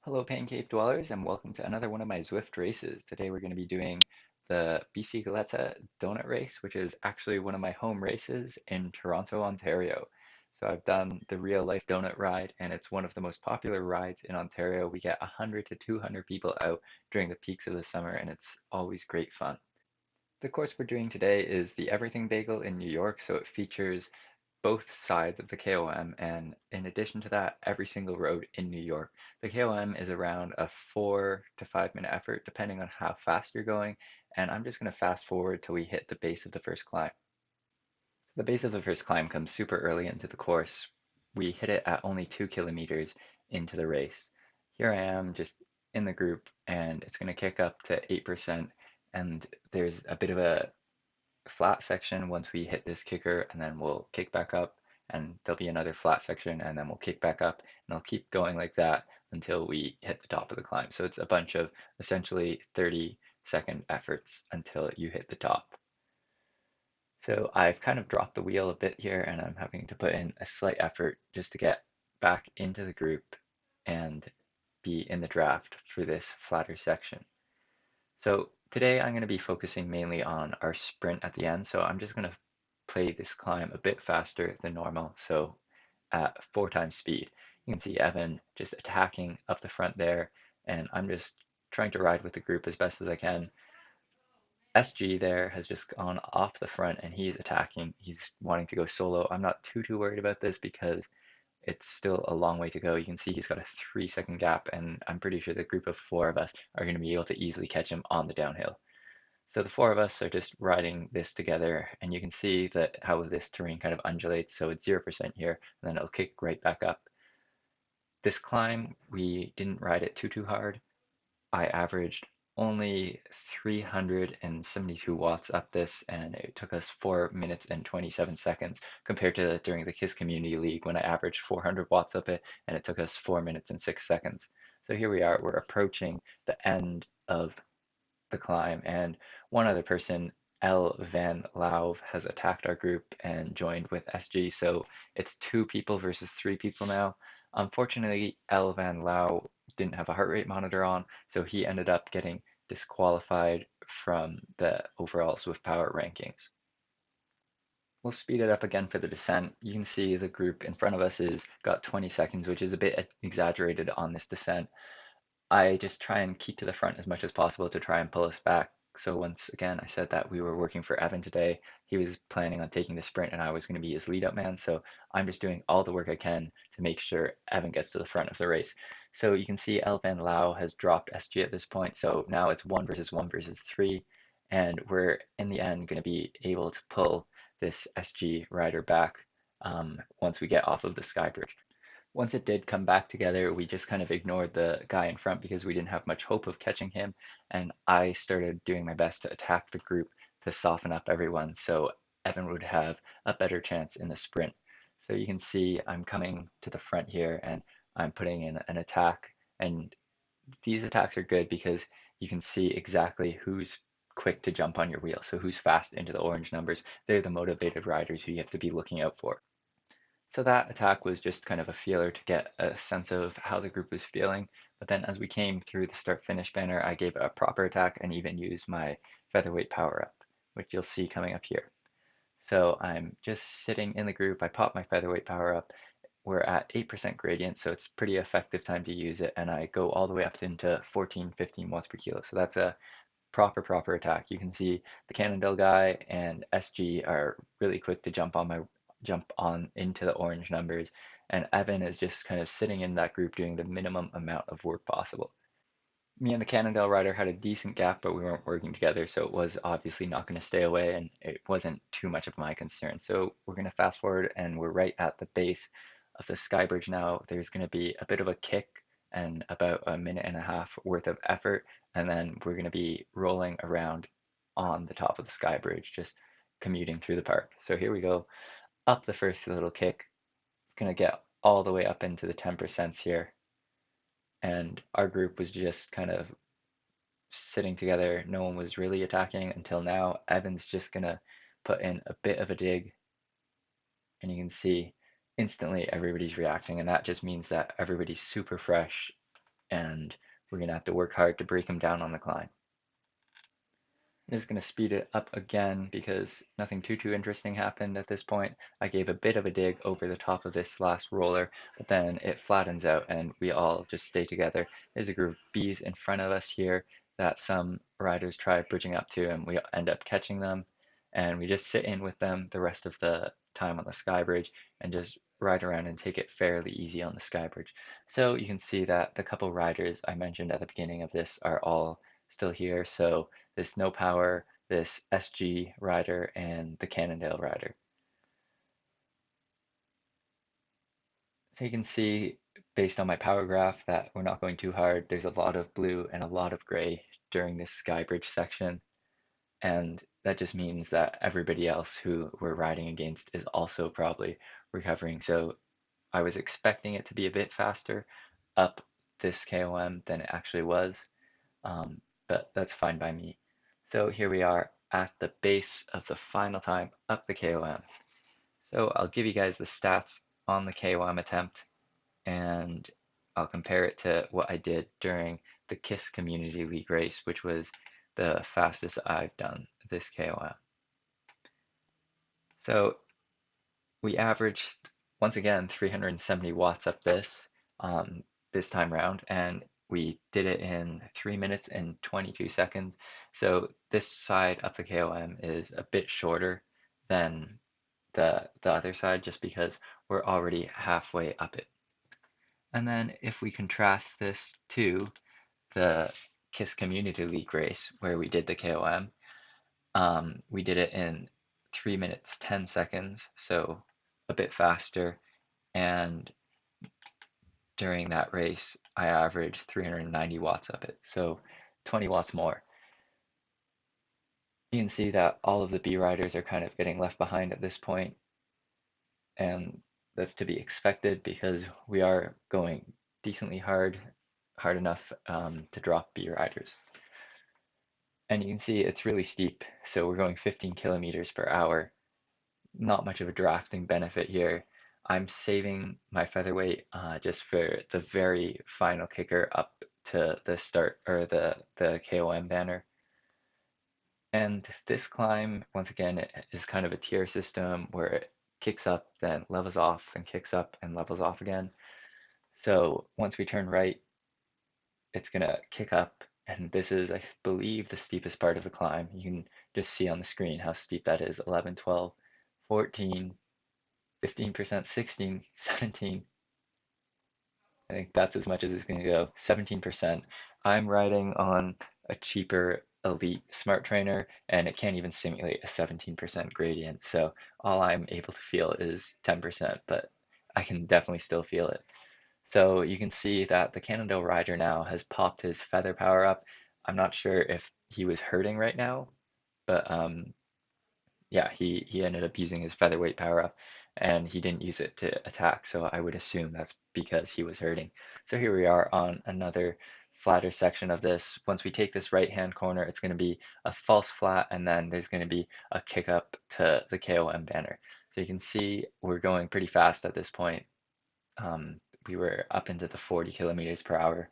Hello, Pancake Dwellers, and welcome to another one of my Zwift races. Today we're going to be doing the BC Galetta Donut Race, which is actually one of my home races in Toronto, Ontario. So I've done the real life donut ride, and it's one of the most popular rides in Ontario. We get 100 to 200 people out during the peaks of the summer, and it's always great fun. The course we're doing today is the Everything Bagel in New York, so it features both sides of the KOM, and in addition to that, every single road in New York. The KOM is around a 4 to 5 minute effort, depending on how fast you're going, and I'm just going to fast forward till we hit the base of the first climb. So the base of the first climb comes super early into the course. We hit it at only 2 kilometers into the race. Here I am just in the group, and it's going to kick up to 8%, and there's a bit of a flat section once we hit this kicker, and then we'll kick back up, and there'll be another flat section, and then we'll kick back up, and I'll keep going like that until we hit the top of the climb. So it's a bunch of essentially 30-second efforts until you hit the top. So I've kind of dropped the wheel a bit here, and I'm having to put in a slight effort just to get back into the group and be in the draft for this flatter section. So today I'm going to be focusing mainly on our sprint at the end. So I'm just going to play this climb a bit faster than normal. So at 4 times speed. You can see Evan just attacking up the front there, and I'm just trying to ride with the group as best as I can. SG there has just gone off the front and he's attacking. He's wanting to go solo. I'm not too worried about this because it's still a long way to go. You can see he's got a 3 second gap, and I'm pretty sure the group of four of us are going to be able to easily catch him on the downhill. So the four of us are just riding this together, and you can see that how this terrain kind of undulates. So it's 0% here, and then it'll kick right back up. This climb, we didn't ride it too hard. I averaged only 372 watts up this, and it took us 4 minutes and 27 seconds compared to during the KISS Community League when I averaged 400 watts up it, and it took us 4 minutes and 6 seconds. So here we are, we're approaching the end of the climb, and one other person, L. Van Lauw, has attacked our group and joined with SG, so it's 2 people versus 3 people now. Unfortunately, L. Van Lauw didn't have a heart rate monitor on, so he ended up getting disqualified from the overall Swift Power rankings. We'll speed it up again for the descent. You can see the group in front of us is got 20 seconds, which is a bit exaggerated on this descent. I just try and keep to the front as much as possible to try and pull us back. So once again, I said that we were working for Evan today. He was planning on taking the sprint and I was going to be his lead up man. So I'm just doing all the work I can to make sure Evan gets to the front of the race. So you can see El Van Lau has dropped SG at this point. So now it's 1 versus 3. And we're in the end going to be able to pull this SG rider back once we get off of the sky bridge. Once it did come back together, we just kind of ignored the guy in front because we didn't have much hope of catching him, and I started doing my best to attack the group to soften up everyone so Evan would have a better chance in the sprint. So you can see I'm coming to the front here and I'm putting in an attack, and these attacks are good because you can see exactly who's quick to jump on your wheel, so who's fast into the orange numbers. They're the motivated riders who you have to be looking out for. So that attack was just kind of a feeler to get a sense of how the group was feeling. But then as we came through the start finish banner, I gave a proper attack and even used my featherweight power up, which you'll see coming up here. So I'm just sitting in the group. I pop my featherweight power up. We're at 8% gradient, so it's pretty effective time to use it. And I go all the way up into 14, 15 watts per kilo. So that's a proper attack. You can see the Cannondale guy and SG are really quick to jump on into the orange numbers, and Evan is just kind of sitting in that group doing the minimum amount of work possible. Me and the Cannondale rider had a decent gap, but we weren't working together, so it was obviously not going to stay away, and it wasn't too much of my concern. So we're going to fast forward, and we're right at the base of the sky bridge now. There's going to be a bit of a kick and about a minute and a half worth of effort, and then we're going to be rolling around on the top of the sky bridge, just commuting through the park. So here we go, up the first little kick. It's going to get all the way up into the 10% here. And our group was just kind of sitting together. No one was really attacking until now. Evan's just going to put in a bit of a dig. And you can see instantly everybody's reacting. And that just means that everybody's super fresh. and we're going to have to work hard to break him down on the climb. I'm just going to speed it up again because nothing too interesting happened at this point. I gave a bit of a dig over the top of this last roller, but then it flattens out and we all just stay together. There's a group of bees in front of us here that some riders try bridging up to, and we end up catching them, and we just sit in with them the rest of the time on the sky bridge and just ride around and take it fairly easy on the sky bridge. So you can see that the couple riders I mentioned at the beginning of this are all still here. So this No Power, this SG rider, and the Cannondale rider. So you can see based on my power graph that we're not going too hard. There's a lot of blue and a lot of gray during this skybridge section. And that just means that everybody else who we're riding against is also probably recovering. So I was expecting it to be a bit faster up this KOM than it actually was, but that's fine by me. So here we are at the base of the final time up the KOM. So I'll give you guys the stats on the KOM attempt, and I'll compare it to what I did during the KISS Community League race, which was the fastest I've done this KOM. So we averaged, once again, 370 watts up this time round, and we did it in 3 minutes and 22 seconds. So this side up the KOM is a bit shorter than the other side just because we're already halfway up it. And then if we contrast this to the KISS Community League race where we did the KOM, we did it in 3 minutes 10 seconds, so a bit faster, and during that race I averaged 390 watts of it, so 20 watts more. You can see that all of the B riders are kind of getting left behind at this point, and that's to be expected because we are going decently hard enough to drop B riders. And you can see it's really steep, so we're going 15 kilometers per hour. Not much of a drafting benefit here. I'm saving my featherweight just for the very final kicker up to the start, or the KOM banner. And this climb, once again, it is kind of a tier system where it kicks up, then levels off, then kicks up and levels off again. So once we turn right, it's gonna kick up, and this is, I believe, the steepest part of the climb. You can just see on the screen how steep that is. 11, 12, 14, 15%, 16, 17. I think that's as much as it's going to go. 17%. I'm riding on a cheaper Elite Smart Trainer, and it can't even simulate a 17% gradient. So all I'm able to feel is 10%, but I can definitely still feel it. So you can see that the Cannondale rider now has popped his feather power up. I'm not sure if he was hurting right now, but yeah, he ended up using his featherweight power up, and he didn't use it to attack, so I would assume that's because he was hurting. So here we are on another flatter section of this. Once we take this right hand corner, it's going to be a false flat, and then there's going to be a kick up to the KOM banner. So you can see we're going pretty fast at this point. We were up into the 40 kilometers per hour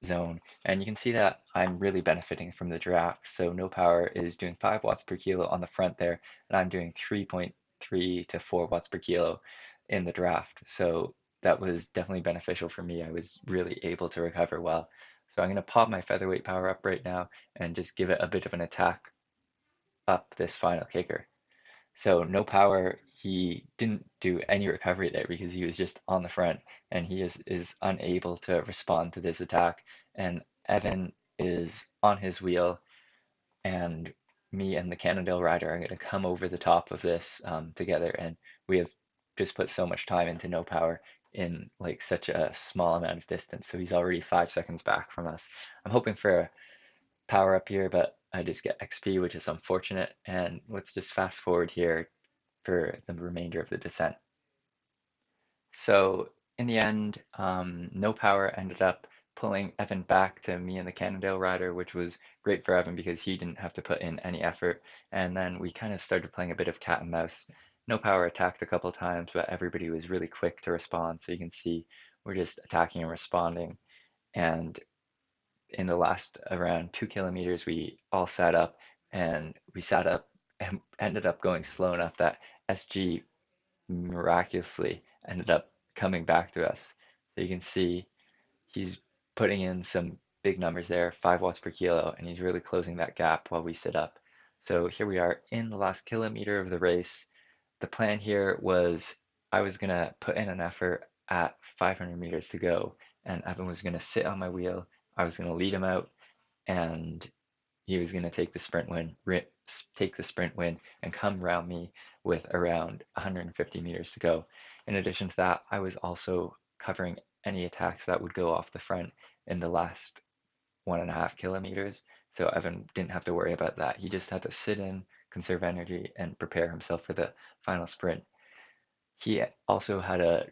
zone. And you can see that I'm really benefiting from the draft. So No Power is doing 5 watts per kilo on the front there, and I'm doing 3.3 to 4 watts per kilo in the draft. So that was definitely beneficial for me. I was really able to recover well. So I'm going to pop my featherweight power up right now and just give it a bit of an attack up this final kicker. So No Power, he didn't do any recovery there because he was just on the front, and he is unable to respond to this attack. And Evan is on his wheel, and me and the Cannondale rider are going to come over the top of this together. And we have just put so much time into No Power in like such a small amount of distance. So he's already 5 seconds back from us. I'm hoping for a power up here, but I just get XP, which is unfortunate. And let's just fast forward here for the remainder of the descent. So in the end, No Power ended up pulling Evan back to me and the Cannondale rider, which was great for Evan because he didn't have to put in any effort. And then we kind of started playing a bit of cat and mouse. No Power attacked a couple times, but everybody was really quick to respond. So you can see we're just attacking and responding. And in the last around 2 kilometers, we all sat up and we sat up and ended up going slow enough that SG miraculously ended up coming back to us. So you can see he's putting in some big numbers there, 5 watts per kilo, and he's really closing that gap while we sit up. So here we are in the last kilometer of the race. The plan here was I was gonna put in an effort at 500 meters to go, and Evan was gonna sit on my wheel. I was gonna lead him out, and he was going to take the sprint win and come around me with around 150 meters to go. In addition to that, I was also covering any attacks that would go off the front in the last 1.5 kilometers. So Evan didn't have to worry about that. He just had to sit in, conserve energy, and prepare himself for the final sprint. He also had a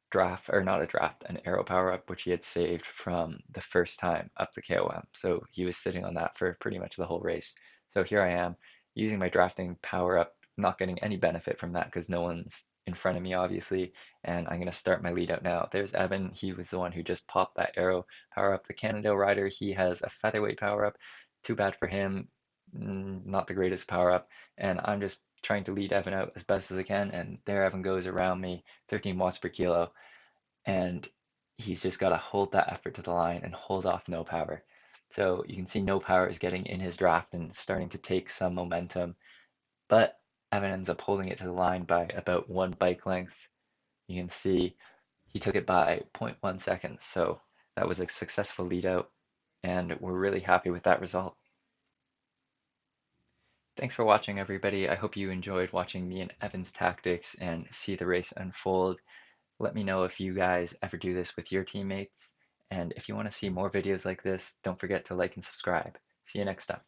draft, or not a draft, an arrow power up, which he had saved from the first time up the KOM. So he was sitting on that for pretty much the whole race. So here I am using my drafting power up, not getting any benefit from that because no one's in front of me, obviously. And I'm going to start my lead out now. There's Evan. He was the one who just popped that arrow power up. The Cannondale rider, he has a featherweight power up. Too bad for him. Not the greatest power up. And I'm just trying to lead Evan out as best as I can. And there Evan goes around me, 13 watts per kilo. And he's just got to hold that effort to the line and hold off no power. So you can see no power is getting in his draft and starting to take some momentum. But Evan ends up holding it to the line by about 1 bike length. You can see he took it by zero point 0.1 seconds. So that was a successful lead out. And we're really happy with that result. Thanks for watching, everybody. I hope you enjoyed watching me and Evan's tactics and see the race unfold. Let me know if you guys ever do this with your teammates. And if you want to see more videos like this, don't forget to like and subscribe. See you next time.